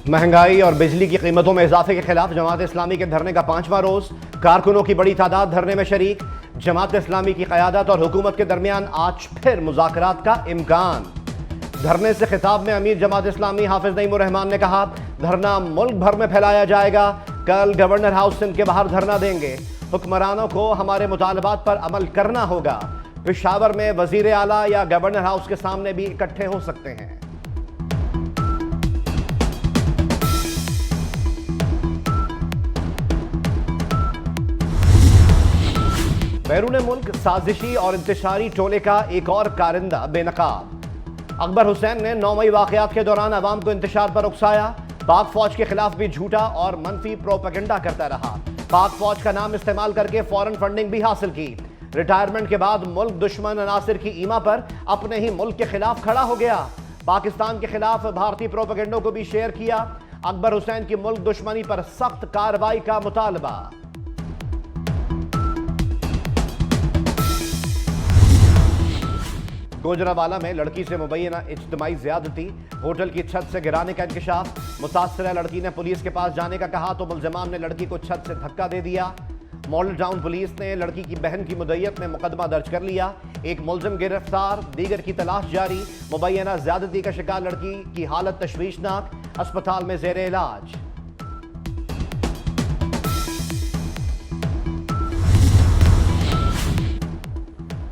महंगाई और बिजली की कीमतों में इजाफे के खिलाफ जमात इस्लामी के धरने का 5वां रोज। कारकुनों की बड़ी तादाद धरने में शरीक। जमात इस्लामी की क़यादत और हुकूमत के दरमियान आज फिर मुज़ाकरात का इम्कान। धरने से खिताब में अमीर जमात इस्लामी हाफिज नईमुर रहमान ने कहा, धरना मुल्क भर में फैलाया जाएगा। कल गवर्नर हाउस सिंध के बाहर धरना देंगे। हुक्मरानों को हमारे मुतालबात पर अमल करना होगा। पेशावर में वजीर आला या गवर्नर हाउस के सामने भी इकट्ठे हो सकते हैं। बैरून मुल्क साजिशी और इंतशारी टोले का एक और कारिंदा बेनकाब। अकबर हुसैन ने 9 मई वाकयात के दौरान अवाम को इंतशार पर उकसाया। पाक फौज के खिलाफ भी झूठा और मनफी प्रोपेगेंडा करता रहा। पाक फौज का नाम इस्तेमाल करके फॉरेन फंडिंग भी हासिल की। रिटायरमेंट के बाद मुल्क दुश्मन अनासिर की ईमा पर अपने ही मुल्क के खिलाफ खड़ा हो गया। पाकिस्तान के खिलाफ भारतीय प्रोपेगेंडों को भी शेयर किया। अकबर हुसैन की मुल्क दुश्मनी पर सख्त कार्रवाई का मुतालबा। गोजरावाला में लड़की से मुबैना इज्तिमाई ज्यादती, होटल की छत से गिराने का इंकशाफ। मुतासरा लड़की ने पुलिस के पास जाने का कहा तो मुल्ज़िमान ने लड़की को छत से धक्का दे दिया। मॉडल टाउन पुलिस ने लड़की की बहन की मुद्दईयत में मुकदमा दर्ज कर लिया। एक मुल्ज़िम गिरफ्तार, दीगर की तलाश जारी। मुबैना ज्यादती का शिकार लड़की की हालत तशवीशनाक, अस्पताल में ज़ेर इलाज।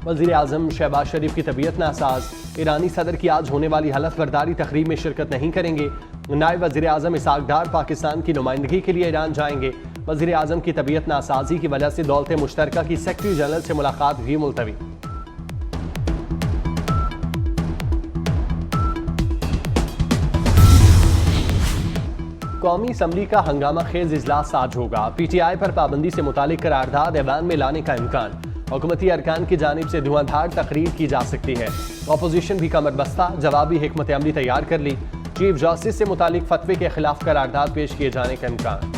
वज़ीर आज़म शहबाज शरीफ की तबीयत नासाज। ईरानी सदर की आज होने वाली हलफ बर्दारी तकरीब में शिरकत नहीं करेंगे। नायब वज़ीर आज़म इसहाक डार पाकिस्तान की नुमाइंदगी के लिए ईरान जाएंगे। वज़ीर आज़म की तबीयत नासाजी की वजह से दौलत मुश्तरका की सेक्रेटरी जनरल से मुलाकात भी मुलतवी। कौमी असम्बली का हंगामा खेज इजलास आज होगा। PTI पर पाबंदी से मुतालिक करारदाद ऐवान में लाने का इम्कान। हुकूमती अरकान की जानिब से धुआंधार तकरीर की जा सकती है। अपोजिशन भी कमर बस्ता, जवाबी हिकमत अमली तैयार कर ली। चीफ जस्टिस से मुतालिक फतवे के खिलाफ करारदाद पेश किए जाने का इम्कान।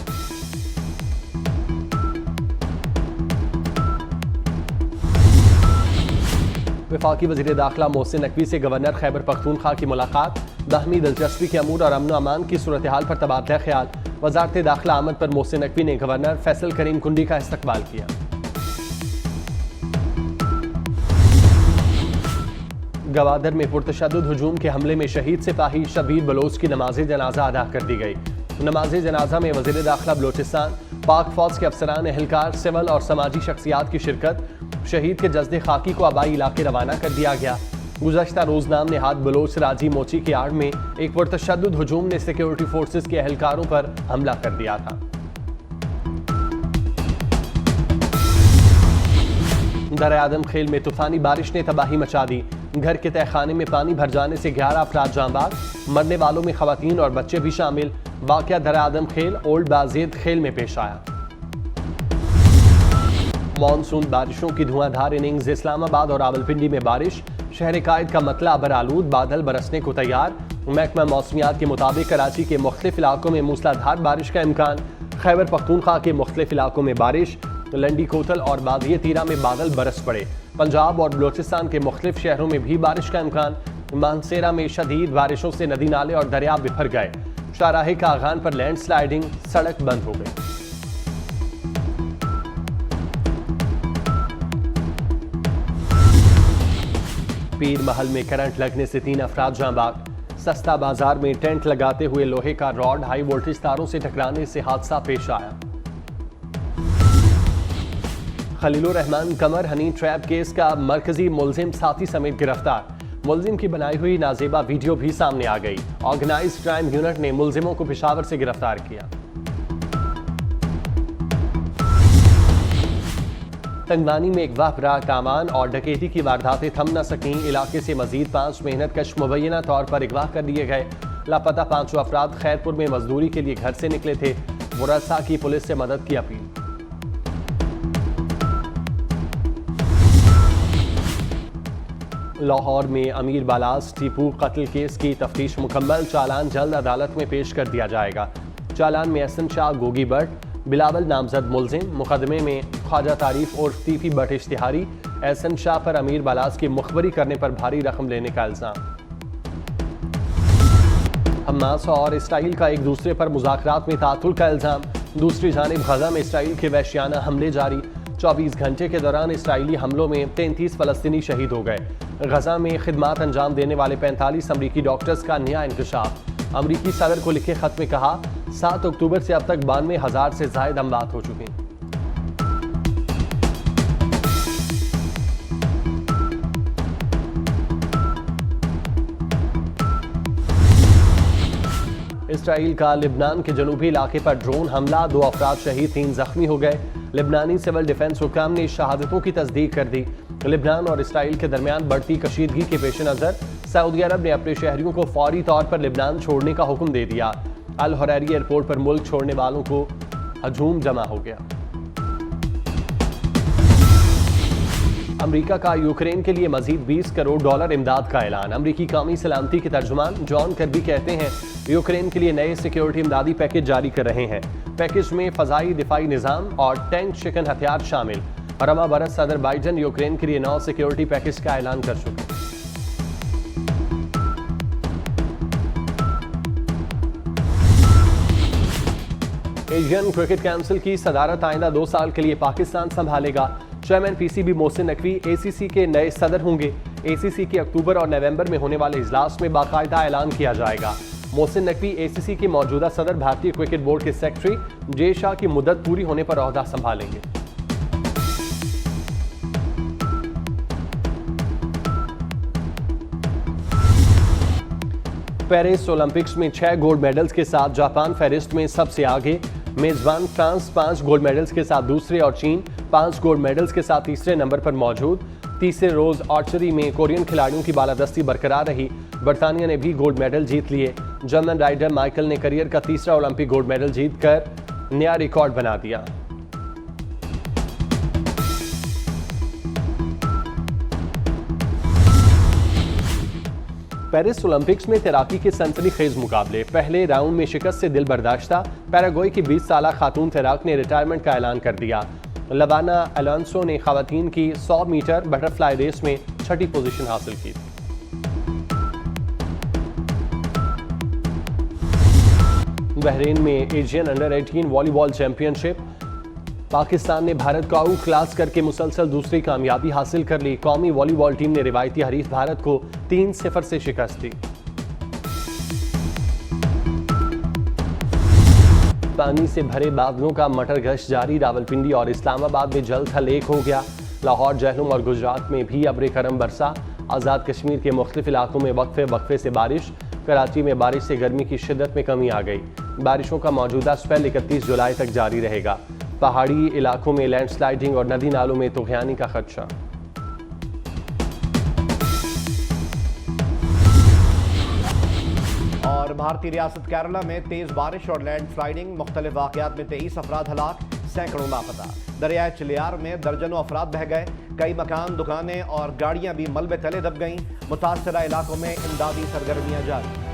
वफाकी वज़ीर दाखिला मोहसिन नकवी से गवर्नर खैबर पख्तूनख्वा की मुलाकात। बाहमी दिलचस्पी के अमूर और अमन अमान की सूरत हाल पर तबादला ख्याल। वजारत दाखिला आमद पर मोहसिन नकवी ने गवर्नर फैसल करीम कुंडी का इस्तकबाल किया। गवादर में पुरतशद्दुद हुजूम के हमले में शहीद सिपाही शबीर बलोच की नमाज जनाजा अदा कर दी गई। नमाज जनाजा में वज़ीर दाखिला बलोचिस्तान, पाक फौज के अफसरान, एहलकार, सिविल और समाजी शख्सियात की शिरकत। शहीद के जज्दे खाकी को आबाई इलाके रवाना कर दिया गया। गुज़श्ता रोज़ नाम नेहाद बलोच राजी मोची की आड़ में एक पुरतशद्दुद हुजूम ने सिक्योरिटी फोर्सेज के एहलकारों पर हमला कर दिया था। दर आदम खेल में तूफानी बारिश ने तबाही मचा दी। घर के तहखाने में पानी भर जाने से 11 अफराद जांबाग, मरने वालों में खवातीन और बच्चे भी शामिल। वाक़या दर आदम खेल ओल्ड बाज़ेद खेल में पेश आया। मानसून बारिशों की धुआंधार इनिंग्स। इस्लामाबाद और रावलपिंडी में बारिश। शहर कायद का मतला अबरालूद, बादल बरसने को तैयार। महकमा मौसमियात के मुताबिक कराची के मुख्तलिफ इलाकों में मूसलाधार बारिश का इम्कान। खैबर पख्तूनख्वा के मुख्तलिफ इलाकों में बारिश। लंडी कोतल और बादिये तीरा में बादल बरस पड़े। पंजाब और बलोचिस्तान के मुख्तलिफ शहरों में भी बारिश का इम्कान। मानसेरा में शदीद बारिशों से नदी नाले और दरिया बिफर गए। शाहराहे कागान पर लैंड स्लाइडिंग, सड़क बंद हो गई। पीर महल में करंट लगने से 3 अफराद जांबाग। सस्ता बाजार में टेंट लगाते हुए लोहे का रॉड हाई वोल्टेज तारों से टकराने से हादसा पेश आया। खलीलुर रहमान कमर हनी ट्रैप केस का मरकजी मुल्जिम साथी समेत गिरफ्तार। मुल्जिम की बनाई हुई नाजेबा वीडियो भी सामने आ गई। ऑर्गेनाइज्ड क्राइम यूनिट ने मुल्जिमों को पेशावर से गिरफ्तार किया। तंगवानी में एक वाहरा कामान और डकैती की वारदातें थम न सकीं। इलाके से मजीद 5 मेहनत कश मुबैना तौर पर अगवा कर दिए गए। लापता 5 अफराद खैरपुर में मजदूरी के लिए घर से निकले थे। मुरस्सा की पुलिस से मदद की अपील। लाहौर में अमीर बालास टीपू कत्ल केस की तफ्तीश मुकम्मल। चालान जल्द अदालत में पेश कर दिया जाएगा। चालान में एहसन शाह, गोगी भट्ट, बिलावल नामजद मुल्जिम। मुकदमे में ख्वाजा तारीफ और तीफी भट्ट इश्तिहारी। एहसन शाह पर अमीर बालास की मुखबरी करने पर भारी रकम लेने का इल्जाम। हमास और इसराइल का एक दूसरे पर मुज़ाकरात में तातुल का इल्ज़ाम। दूसरी जानिब गजा में इसराइल के वहशियाना हमले जारी। 24 घंटे के दौरान इसराइली हमलों में 33 फ़लस्तीनी शहीद हो गए। गजा में खिदमात अंजाम देने वाले 45 अमरीकी डॉक्टर्स का नया इंकशाफ। अमरीकी सदर को लिखे खत में कहा 7 अक्टूबर से अब तक 92,000 से ज़ायद अमवात हो चुके हैं। इसराइल का लिबनान के जनूबी इलाके पर ड्रोन हमला, 2 अफराद शहीद, 3 जख्मी हो गए। लिबनानी सिविल डिफेंस हुकाम ने शहादतों की तस्दीक कर दी। लिबनान और इसराइल के दरमियान बढ़ती कशीदगी के पेश नज़र सऊदी अरब ने अपने शहरियों को फौरी तौर पर लिबनान छोड़ने का हुक्म दे दिया। अल हरैरी एयरपोर्ट पर मुल्क छोड़ने वालों को हजूम जमा हो गया। अमेरिका का यूक्रेन के लिए मजीद $20 करोड़ इमदाद का ऐलान। अमेरिकी कौमी सलामती के तर्जुमान जॉन कर्बी कहते हैं यूक्रेन के लिए नए सिक्योरिटी इमदादी पैकेज जारी कर रहे हैं। पैकेज में फ़ज़ाई दिफाई निज़ाम और टैंक शिकन हथियार शामिल। रवा बरस सदर बाइडन यूक्रेन के लिए 9 सिक्योरिटी पैकेज का ऐलान कर चुके। एशियन क्रिकेट काउंसिल की सदारत आइंदा 2 साल के लिए पाकिस्तान संभालेगा। Chairman PCB Mohsin Naqvi ACC के नए सदर होंगे। एसीसी के अक्टूबर और नवंबर में होने वाले इजलास में बाकायदा ऐलान किया जाएगा। मोहसिन नकवी एसीसी के मौजूदा सदर भारतीय क्रिकेट बोर्ड के सेक्रेटरी जे शाह की मुद्दत पूरी होने पर ओहदा संभालेंगे। पेरिस ओलंपिक्स में 6 गोल्ड मेडल्स के साथ जापान फहरिस्त में सबसे आगे। मेजबान फ्रांस 5 गोल्ड मेडल्स के साथ दूसरे और चीन 5 गोल्ड मेडल्स के साथ तीसरे नंबर पर मौजूद। तीसरे रोज आर्चरी में कोरियन खिलाड़ियों की बालादस्ती बरकरार रही। बरतानिया ने भी गोल्ड मेडल जीत लिए। जर्मन राइडर माइकल ने करियर का तीसरा ओलंपिक गोल्ड मेडल जीतकर नया रिकॉर्ड बना दिया। पेरिस ओलंपिक्स में तैराकी के सनसनीखेज मुकाबले। पहले राउंड में शिकस्त से दिल बर्दाश्ता। पैराग्वे की 20 साल खातून तैराक ने रिटायरमेंट का ऐलान कर दिया। लवाना अलोंसो ने खवातीन की 100 मीटर बटरफ्लाई रेस में 6ठी पोजीशन हासिल की। बहरीन में Asian under 18 volleyball championship. Pakistan ने भारत को आउट क्लास करके मुसलसल दूसरी कामयाबी हासिल कर ली। कौमी वॉलीबॉल टीम ने रिवायती हरीफ भारत को 3-0 से शिकस्त दी। पानी से भरे बादलों का मटर गश्त जारी। रावलपिंडी और इस्लामाबाद में जल थल एक हो गया। लाहौर, जहलुम और गुजरात में भी अब्र करम बरसा। आज़ाद कश्मीर के मुख्तलिफ इलाकों में वक्फे से बारिश। कराची में बारिश से गर्मी की शिद्दत में कमी आ गई। बारिशों का मौजूदा स्पेल 31 जुलाई तक जारी रहेगा। पहाड़ी इलाकों में लैंडस्लाइडिंग और नदी नालों में तूफ़ानी का खदशा। और भारतीय रियासत केरला में तेज बारिश और लैंडस्लाइडिंग। मुख्तलिफ वाक़यात में 23 अफराद हलाक, सैकड़ों लापता। दरियाए चिलियार में दर्जनों अफराद बह गए। कई मकान, दुकानें और गाड़ियां भी मलबे तले दब गईं। मुतासरा इलाकों में इमदादी सरगर्मियां जारी।